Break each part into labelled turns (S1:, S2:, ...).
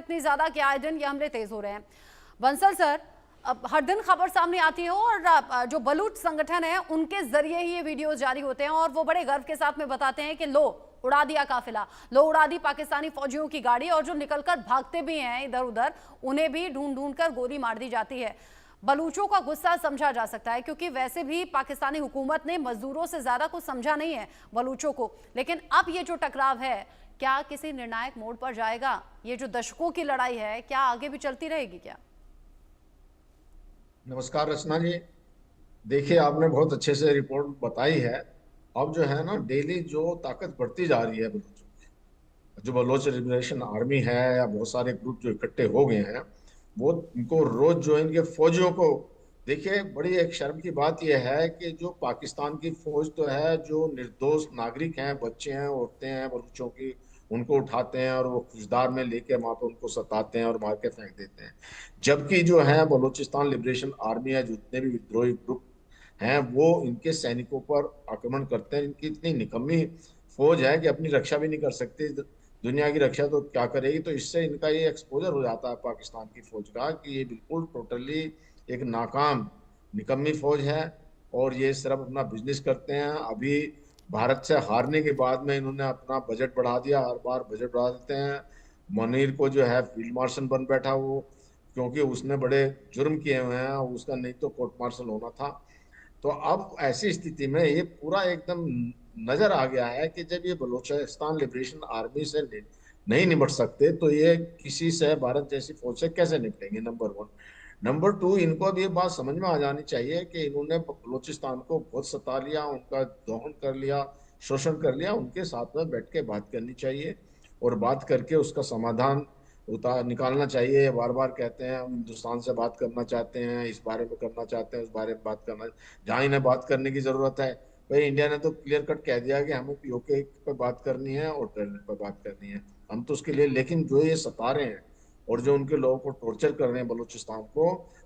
S1: इतनी ज्यादा कि आए दिन ये हमले तेज हो रहे हैं। बंसल सर, अब हर दिन खबर सामने आती है और जो बलूच संगठन है उनके जरिए ही ये वीडियोस जारी होते हैं और वो बड़े गर्व के साथ में बताते हैं कि लो उड़ा दिया काफिला, लो उड़ा दी पाकिस्तानी फौजियों की गाड़ी, और जो निकलकर भागते भी हैं इधर उधर उन्हें भी ढूंढ ढूंढ कर गोली मार दी जाती है। बलूचों का गुस्सा समझा जा सकता है क्योंकि वैसे भी पाकिस्तानी हुकूमत ने मजदूरों से ज्यादा कुछ समझा नहीं है बलूचों को, लेकिन अब ये जो टकराव है क्या किसी निर्णायक मोड़ पर जाएगा? ये जो दशकों की लड़ाई है क्या आगे भी चलती रहेगी क्या?
S2: नमस्कार रचना जी। देखिए, आपने बहुत अच्छे से रिपोर्ट बताई है। अब जो है ना, डेली जो ताकत बढ़ती जा रही है बलूचों की, जो बलोच लिबरेशन आर्मी है या बहुत सारे ग्रुप जो इकट्ठे हो गए हैं, वो इनको रोज जो इनके फौजियों को, देखिए बड़ी एक शर्म की बात यह है कि जो पाकिस्तान की फौज तो है, जो निर्दोष नागरिक हैं, बच्चे हैं, औरतें हैं बलूचों की, उनको उठाते हैं और वो फौजदार में लेके वहां पर उनको सताते हैं और मार के फेंक देते हैं। जबकि जो है बलूचिस्तान लिबरेशन आर्मी है, जितने भी विद्रोही ग्रुप हैं, वो इनके सैनिकों पर आक्रमण करते हैं। इनकी इतनी निकम्मी फौज है कि अपनी रक्षा भी नहीं कर सकती। दुनिया की रक्षा तो क्या करेगी। तो इससे इनका ये एक्सपोजर हो जाता है पाकिस्तान की फौज का कि ये बिल्कुल टोटली एक नाकाम निकम्मी फौज है और ये सिर्फ अपना बिजनेस करते हैं। अभी भारत से हारने के बाद में इन्होंने अपना बजट बढ़ा दिया, हर बार बजट बढ़ा देते हैं। मुनीर को जो है फील्ड मार्शल बन बैठा वो, क्योंकि उसने बड़े जुर्म किए हुए हैं, उसका नहीं तो कोर्ट मार्शल होना था। तो अब ऐसी स्थिति में ये पूरा एकदम नजर आ गया है कि जब ये बलूचिस्तान लिबरेशन आर्मी से नहीं निपट सकते तो ये किसी से, भारत जैसी फौज से कैसे निपटेंगे? Number one. नंबर टू, इनको अब ये बात समझ में आ जानी चाहिए कि इन्होंने बलूचिस्तान को बहुत सता लिया, उनका दोहन कर लिया, शोषण कर लिया। उनके साथ में बैठ के बात करनी चाहिए और बात करके उसका समाधान उतार निकालना चाहिए। बार बार कहते हैं हम हिंदुस्तान से बात करना चाहते हैं, इस बारे में करना चाहते हैं, उस बारे में बात करना, जहाँ इन्हें बात करने की जरूरत है। भाई इंडिया ने तो क्लियर कट कह दिया कि हमें पीओके पे बात करनी है और टर्नल पे बात करनी है, हम तो उसके लिए। लेकिन जो ये सता रहे हैं और जो उनके लोगों को टॉर्चर कर रहे हैं बलूचिस्तान को,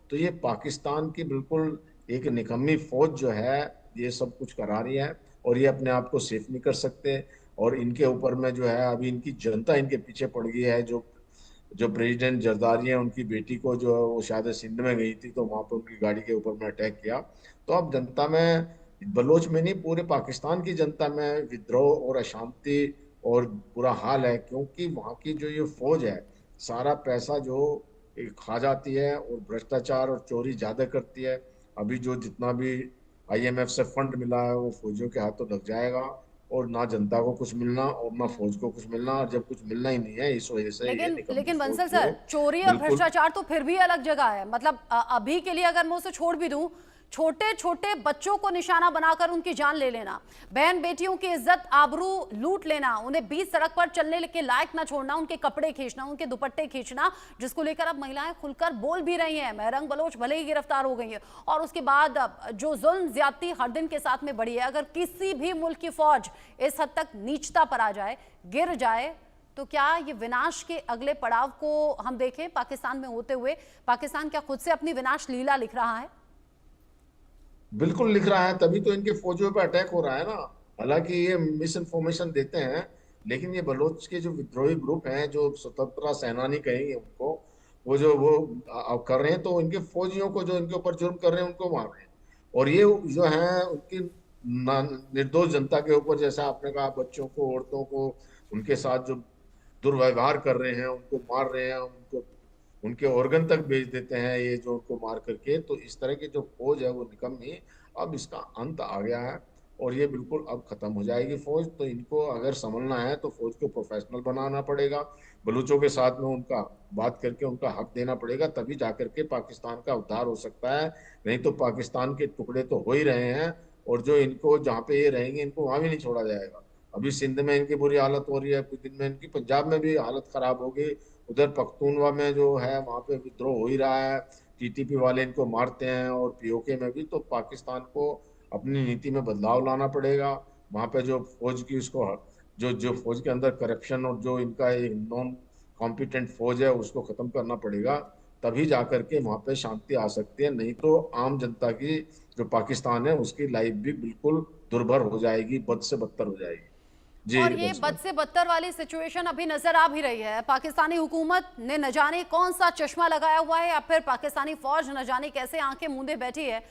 S2: तो ये पाकिस्तान की बिल्कुल एक निकम्मी फौज जो है ये सब कुछ करा रही है और ये अपने आप को सेफ नहीं कर सकते। और इनके ऊपर में जो है अभी इनकी जनता इनके पीछे पड़ गई है। जो जो प्रेसिडेंट जरदारी है, उनकी बेटी को जो है वो शायद सिंध में गई थी तो वहां पर उनकी गाड़ी के ऊपर में अटैक किया। तो अब जनता में, बलोच में नहीं पूरे पाकिस्तान की जनता में विद्रोह और अशांति और बुरा हाल है, क्योंकि वहां की जो ये फौज है सारा पैसा जो खा जाती है और भ्रष्टाचार और चोरी ज्यादा करती है। अभी जो जितना भी आईएमएफ से फंड मिला है वो फौजियों के हाथों लग जाएगा और ना जनता को कुछ मिलना और ना फौज को कुछ मिलना। और जब कुछ मिलना ही नहीं है, इस वजह से ये
S1: लेकिन
S2: निकम्मी
S1: लेकिन
S2: फौज
S1: बंसल
S2: जो
S1: सर, चोरी और
S2: बिल्कुल।
S1: भ्रष्टाचार तो फिर भी अलग जगह है। मतलब अभी के लिए अगर मैं उसे छोड़ भी दूं, छोटे छोटे बच्चों को निशाना बनाकर उनकी जान ले लेना, बहन बेटियों की इज्जत आबरू लूट लेना, उन्हें बीच सड़क पर चलने के लायक ना छोड़ना, उनके कपड़े खींचना, उनके दुपट्टे खींचना, जिसको लेकर अब महिलाएं खुलकर बोल भी रही हैं। महरंग बलोच भले ही गिरफ्तार हो गई है और उसके बाद जो जुल्म ज्यादती हर दिन के साथ में बढ़ी है, अगर किसी भी मुल्क की फौज इस हद तक नीचता पर आ जाए, गिर जाए, तो क्या ये विनाश के अगले पड़ाव को हम देखें पाकिस्तान में होते हुए? पाकिस्तान क्या खुद से अपनी विनाश लीला लिख रहा है?
S2: बिल्कुल लिख रहा है, तभी तो इनके फौजियों पे अटैक हो रहा है ना। हालांकि ये मिस इन्फॉर्मेशन देते हैं, लेकिन ये बलोच के जो विद्रोही ग्रुप हैं, जो स्वतंत्रता सेनानी कहेंगे उनको, वो जो वो कर रहे हैं, तो इनके फौजियों को जो इनके ऊपर जुर्म कर रहे हैं उनको मार रहे हैं। और ये जो है उनकी निर्दोष जनता के ऊपर, जैसा आपने कहा, बच्चों को, औरतों को, उनके साथ जो दुर्व्यवहार कर रहे हैं, उनको मार रहे हैं, उनको उनके ऑर्गन तक बेच देते हैं ये जो उनको मार करके। तो इस तरह की जो फौज है वो निकम्मी, अब इसका अंत आ गया है और ये बिल्कुल अब खत्म हो जाएगी फौज। तो इनको अगर संभलना है तो फौज को प्रोफेशनल बनाना पड़ेगा, बलूचों के साथ में उनका बात करके उनका हक देना पड़ेगा, तभी जाकर के पाकिस्तान का उद्धार हो सकता है। नहीं तो पाकिस्तान के टुकड़े तो हो ही रहे हैं और जो इनको जहाँ पे ये रहेंगे इनको वहां भी नहीं छोड़ा जाएगा। अभी सिंध में इनकी बुरी हालत हो रही है, कुछ दिन में इनकी पंजाब में भी हालत खराब होगी, उधर पख्तूनवा में जो है वहां पे विद्रोह हो ही रहा है, टीटीपी वाले इनको मारते हैं, और पीओके में भी। तो पाकिस्तान को अपनी नीति में बदलाव लाना पड़ेगा। वहां पे जो फौज की उसको, जो जो फौज के अंदर करप्शन और जो इनका एक नॉन कॉम्पिटेंट फौज है उसको खत्म करना पड़ेगा, तभी जाकर के वहां पे शांति आ सकती है। नहीं तो आम जनता की, जो पाकिस्तान है, उसकी लाइफ भी बिल्कुल दुर्भर हो जाएगी, बद से बदतर हो जाएगी। जी
S1: और ये
S2: बस
S1: बद से बदतर वाली सिचुएशन अभी नजर आ भी रही है। पाकिस्तानी हुकूमत ने न जाने कौन सा चश्मा लगाया हुआ है या फिर पाकिस्तानी फौज न जाने कैसे आंखें मूंदे बैठी है।